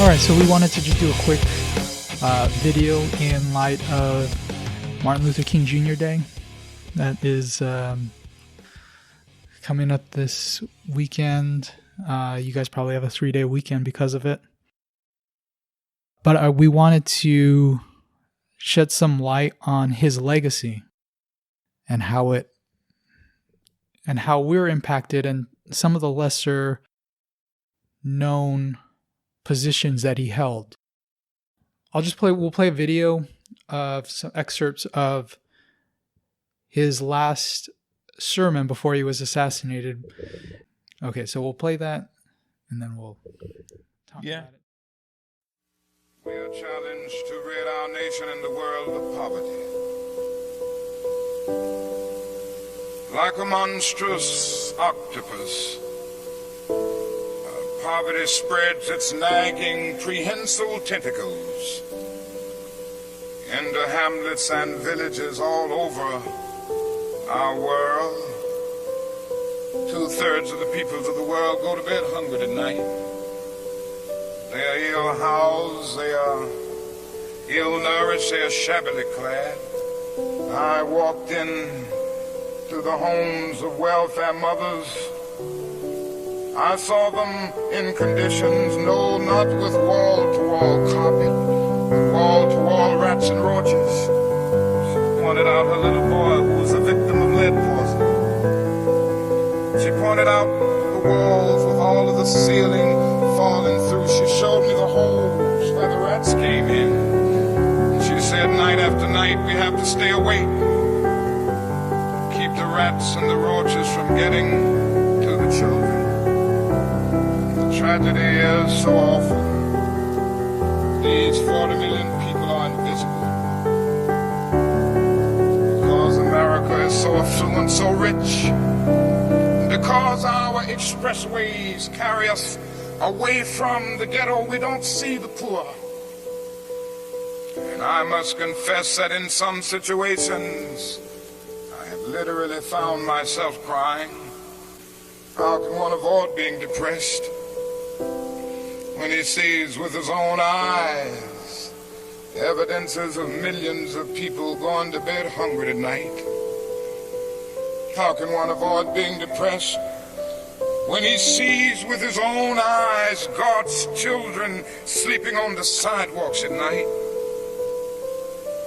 All right, so we wanted to just do a quick video in light of Martin Luther King Jr. Day. That is coming up this weekend. You guys probably have a 3-day weekend because of it. But we wanted to shed some light on his legacy and how we're impacted and some of the lesser known positions that he held. We'll play a video of some excerpts of his last sermon before he was assassinated. Okay, so we'll play that and then we'll talk about it. We are challenged to rid our nation and the world of poverty. Like a monstrous octopus, poverty spreads its nagging, prehensile tentacles into hamlets and villages all over our world. 2/3 of the peoples of the world go to bed hungry tonight. They are ill-housed, they are ill-nourished, they are shabbily clad. I walked in to the homes of welfare mothers. I saw them in conditions, no, not with wall-to-wall carpet, wall-to-wall rats and roaches. She pointed out her little boy who was a victim of lead poisoning. She pointed out the walls with all of the ceiling falling through. She showed me the holes where the rats came in. And she said night after night we have to stay awake, keep the rats and the roaches from getting to the children. Tragedy is so awful. These 40 million people are invisible because America is so affluent, so rich, because our expressways carry us away from the ghetto. We don't see the poor. And I must confess that in some situations I have literally found myself crying. How can one avoid being depressed when he sees with his own eyes evidences of millions of people going to bed hungry tonight? How can one avoid being depressed when he sees with his own eyes God's children sleeping on the sidewalks at night?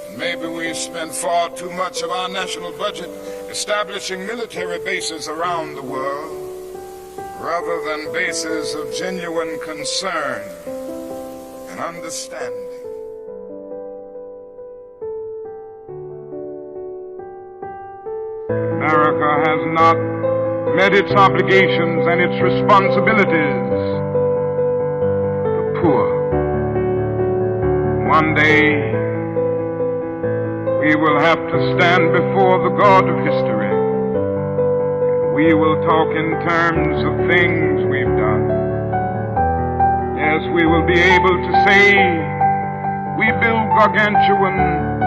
And maybe we spend far too much of our national budget establishing military bases around the world, rather than bases of genuine concern and understanding. America has not met its obligations and its responsibilities. The poor. One day, we will have to stand before the God of history. We will talk in terms of things we've done. Yes, we will be able to say, we build gargantuan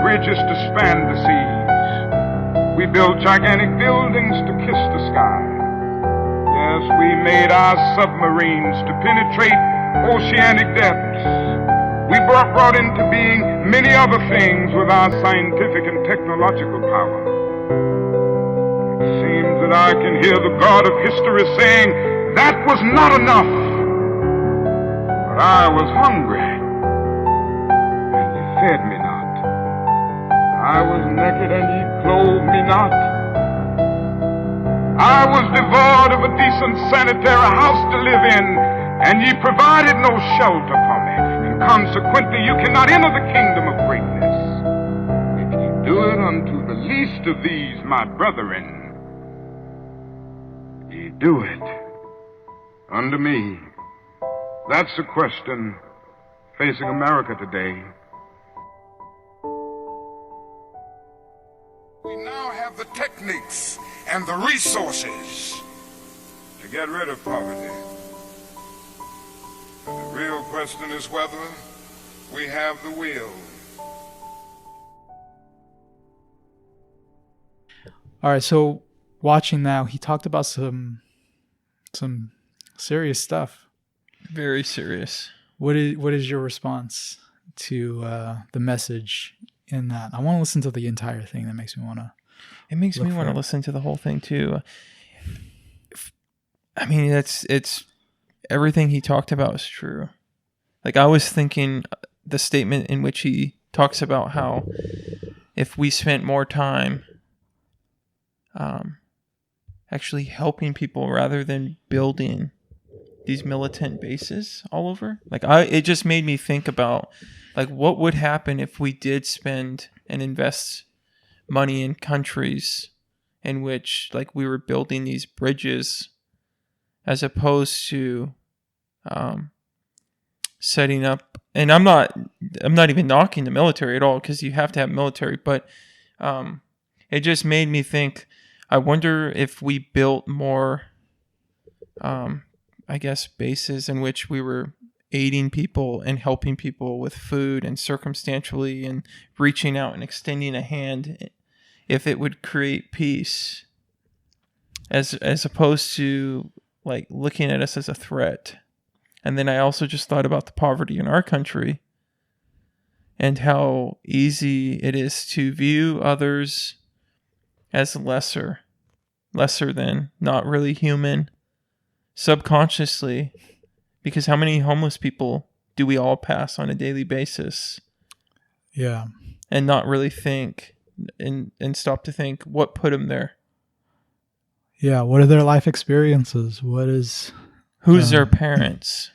bridges to span the seas. We built gigantic buildings to kiss the sky. Yes, we made our submarines to penetrate oceanic depths. We brought into being many other things with our scientific and technological power. It seems that I can hear the God of history saying, that was not enough. But I was hungry, and ye fed me not. I was naked, and ye clothed me not. I was devoid of a decent sanitary house to live in, and ye provided no shelter for me. And consequently, you cannot enter the kingdom of greatness. If ye do it unto the least of these, my brethren, ye do it unto me. That's the question facing America today. We now have the techniques and the resources to get rid of poverty. The real question is whether we have the will. All right, so watching now, he talked about some serious stuff. Very serious. What is your response to the message in that? I want to listen to the entire thing. That makes me want to. It makes me want to listen to the whole thing too. I mean, it's everything he talked about is true. Like, I was thinking the statement in which he talks about how if we spent more time actually helping people rather than building these militant bases all over, like, it just made me think about, like, what would happen if we did spend and invest money in countries in which, like, we were building these bridges as opposed to setting up. And I'm not even knocking the military at all, because you have to have military, but it just made me think, I wonder if we built more I guess bases in which we were aiding people and helping people with food and circumstantially and reaching out and extending a hand, if it would create peace as opposed to, like, looking at us as a threat. And then I also just thought about the poverty in our country and how easy it is to view others as lesser than, not really human, subconsciously, because how many homeless people do we all pass on a daily basis? Yeah. And not really think and stop to think what put them there. Yeah, what are their life experiences? Who's their parents?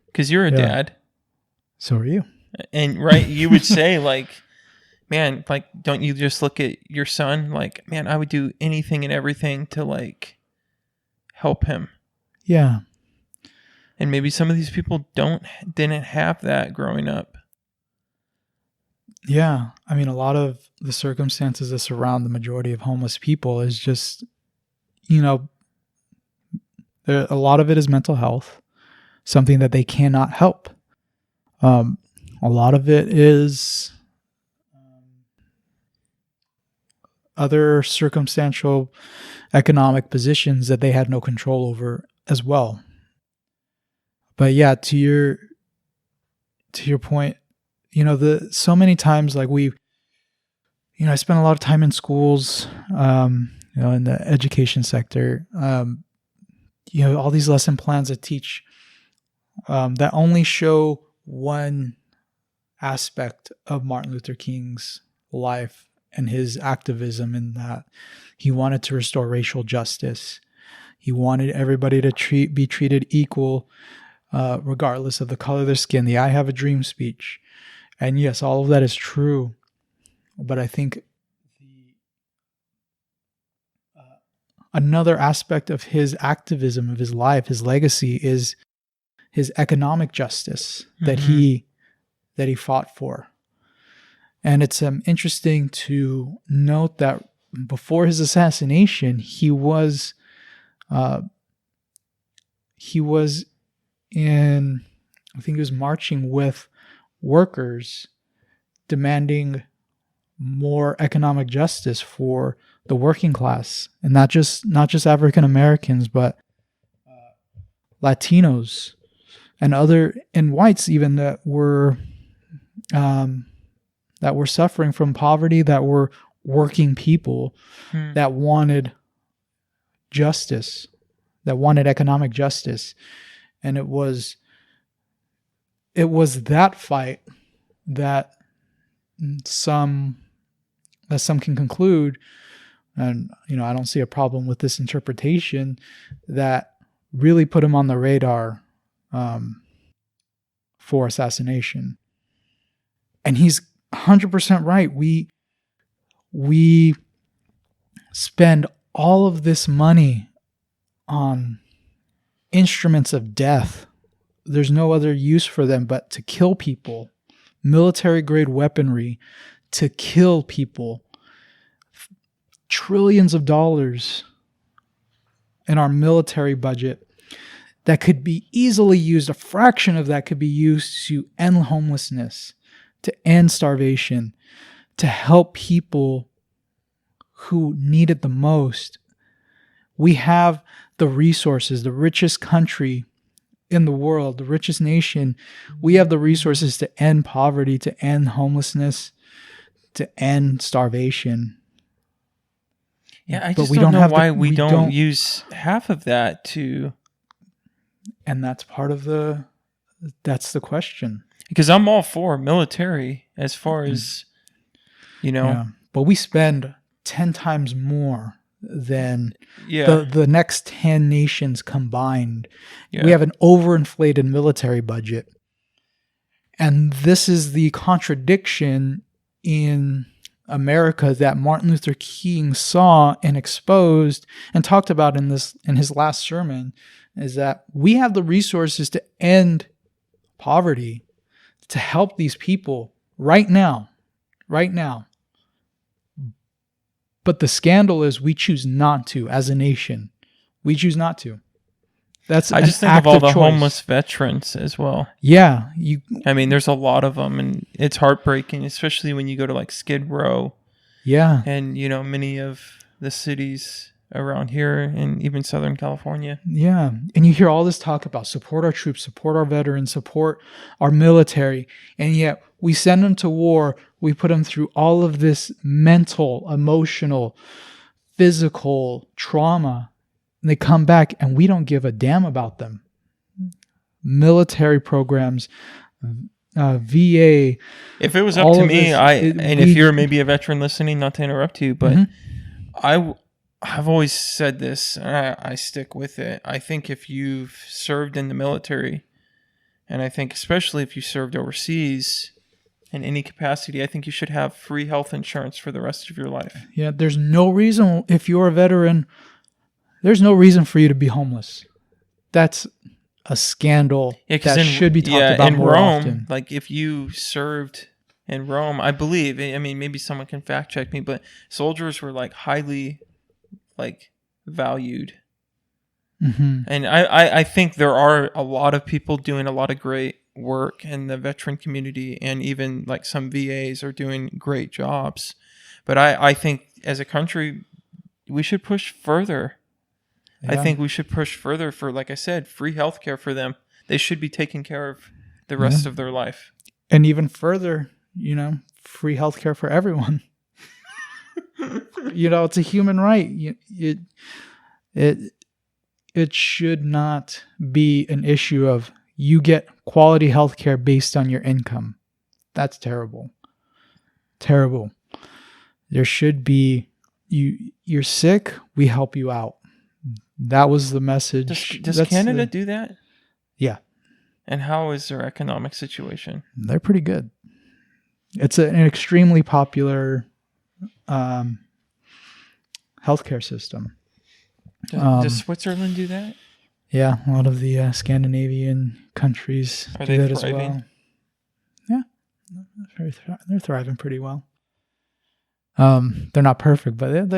Because you're a dad. So are you. And right, you would say, like, man, like, don't you just look at your son? Like, man, I would do anything and everything to, like, help him. Yeah. And maybe some of these people didn't have that growing up. Yeah. I mean, a lot of the circumstances that surround the majority of homeless people is just, a lot of it is mental health, something that they cannot help. A lot of it is other circumstantial economic positions that they had no control over as well. But yeah, to your point, so many times, like, I spent a lot of time in schools, in the education sector, all these lesson plans that teach, that only show one aspect of Martin Luther King's life and his activism, in that he wanted to restore racial justice. He wanted everybody to be treated equal, regardless of the color of their skin. The "I have a dream" speech. And yes, all of that is true. But I think another aspect of his activism, of his life, his legacy, is his economic justice that he fought for. And it's interesting to note that before his assassination, he was marching with workers demanding more economic justice for the working class, and not just African Americans, but Latinos and whites even, that were suffering from poverty, that were working people, that wanted justice, that wanted economic justice. And it was that fight that some can conclude, and I don't see a problem with this interpretation, that really put him on the radar for assassination. And he's 100% right. We spend all of this money on instruments of death. There's no other use for them but to kill people. Military grade weaponry to kill people. Trillions of dollars in our military budget that could be easily used, a fraction of that could be used to end homelessness, to end starvation, to help people who need it the most. We have the resources, the richest country in the world, the richest nation. We have the resources to end poverty, to end homelessness, to end starvation. Yeah, I But just we don't don't know have why the, we we don't use half of that to. and that's that's the question. Because I'm all for military as far as, Yeah. But we spend 10 times more than Yeah. the next 10 nations combined. Yeah. We have an overinflated military budget. And this is the contradiction in America that Martin Luther King saw and exposed and talked about in his last sermon, is that we have the resources to end poverty, to help these people right now. But the scandal is we choose not to as a nation. We choose not to. That's I just think of all the homeless veterans as well. Yeah. I mean, there's a lot of them, and it's heartbreaking, especially when you go to like Skid Row. Yeah. And, many of the cities around here and even Southern California. Yeah. And you hear all this talk about support our troops, support our veterans, support our military. And yet we send them to war. We put them through all of this mental, emotional, physical trauma. And they come back and we don't give a damn about them. Military programs, VA. If it was up to me, if you're maybe a veteran listening, not to interrupt you, but I've always said this, I stick with it. I think if you've served in the military, and I think especially if you served overseas in any capacity, I think you should have free health insurance for the rest of your life. Yeah, there's no reason, if you're a veteran, there's no reason for you to be homeless. That's a scandal that should be talked about more often. Like if you served in Rome, I believe, maybe someone can fact check me, but soldiers were like highly valued. Mm-hmm. And I think there are a lot of people doing a lot of great work in the veteran community, and even like some VAs are doing great jobs. But I think as a country, we should push further. Yeah. I think we should push further for, like I said, free healthcare for them. They should be taken care of the rest of their life. And even further, free healthcare for everyone. It's a human right. It should not be an issue of you get quality healthcare based on your income. That's terrible. Terrible. There should be, you're sick, we help you out. That was the message. Does Canada do that? Yeah. And how is their economic situation? They're pretty good. It's an extremely popular healthcare system. Does Switzerland do that? Yeah, a lot of the Scandinavian countries do that thriving? As well. Yeah, they're thriving pretty well. They're not perfect, but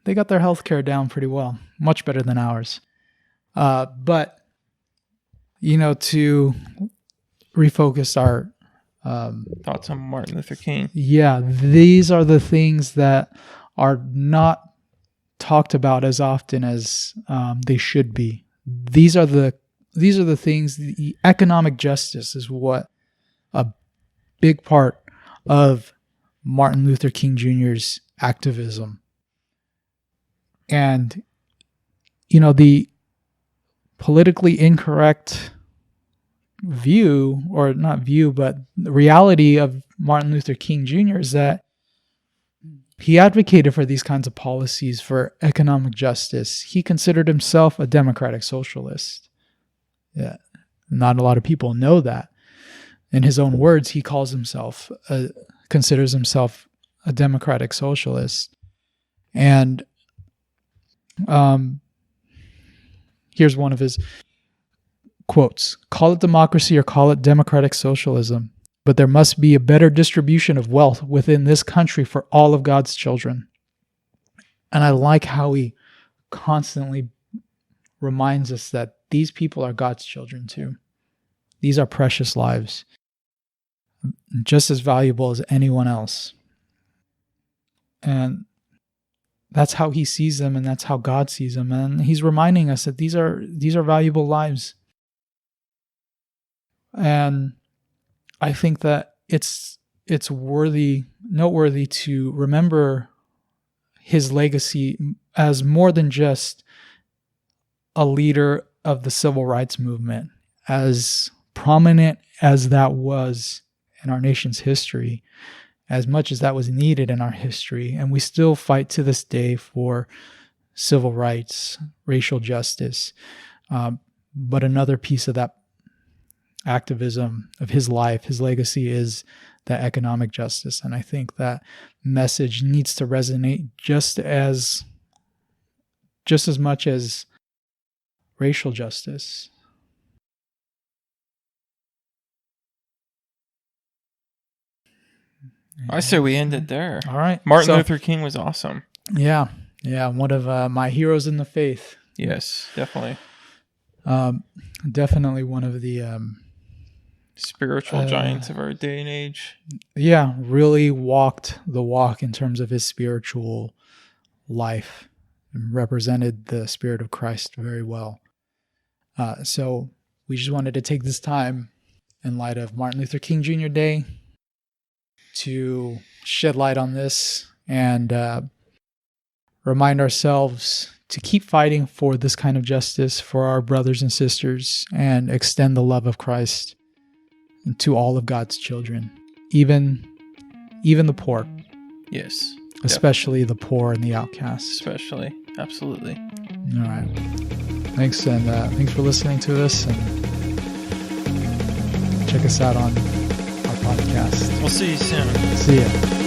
they got their healthcare down pretty well, much better than ours. But to refocus our thoughts on Martin Luther King. Yeah, these are the things that are not talked about as often as they should be. These are the things. The economic justice is what a big part of Martin Luther King Jr.'s activism. And the politically incorrect view, or not view, but the reality of Martin Luther King Jr. is that he advocated for these kinds of policies for economic justice. He considered himself a democratic socialist. Yeah, not a lot of people know that. In his own words, he considers himself a democratic socialist. And here's one of his quotes: "Call it democracy or call it democratic socialism, but there must be a better distribution of wealth within this country for all of God's children." And I like how he constantly reminds us that these people are God's children too. These are precious lives, just as valuable as anyone else. And that's how he sees them, and that's how God sees them. And he's reminding us that these are valuable lives. And I think that it's noteworthy to remember his legacy as more than just a leader of the civil rights movement, as prominent as that was in our nation's history, as much as that was needed in our history. And we still fight to this day for civil rights, racial justice. But another piece of that activism of his life, his legacy, is that economic justice. And I think that message needs to resonate just as much as racial justice. I say we end it there. All right. Martin Luther King was awesome. Yeah. One of my heroes in the faith. Yes, definitely. Definitely one of the spiritual giants of our day and age. Yeah, really walked the walk in terms of his spiritual life and represented the Spirit of Christ very well. So we just wanted to take this time in light of Martin Luther King Jr. Day to shed light on this and remind ourselves to keep fighting for this kind of justice for our brothers and sisters and extend the love of Christ to all of God's children, even the poor. Yes. Especially the poor and the outcasts. Especially. Absolutely. All right. Thanks, and thanks for listening to this, and check us out on our podcast. We'll see you soon. See ya.